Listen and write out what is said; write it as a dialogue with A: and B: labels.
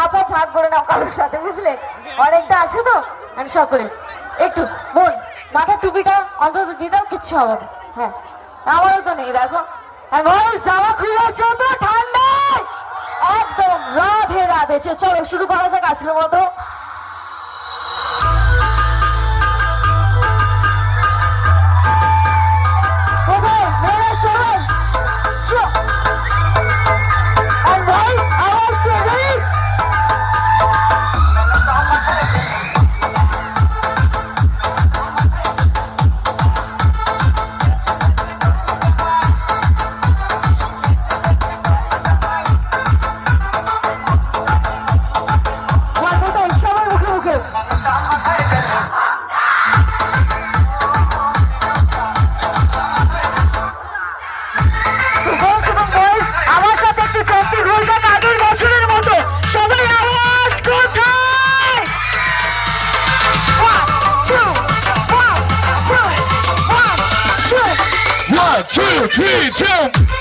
A: আপা ভাগ করে নাও কারোর সাথে, বুঝলে? অনেকটা আছে তো, আমি সকলে একটু বোন মাথার টুপিটা অন্তত দিয়ে দাও, কিচ্ছু হবে না। হ্যাঁ, আমারও তো নেই, দেখো। আর ভাই জামা খুলেছ তো ঠান্ডায় একদম রাধে রাধে। চলো শুরু করা যাক আজকের মতো।
B: One, two, three, two.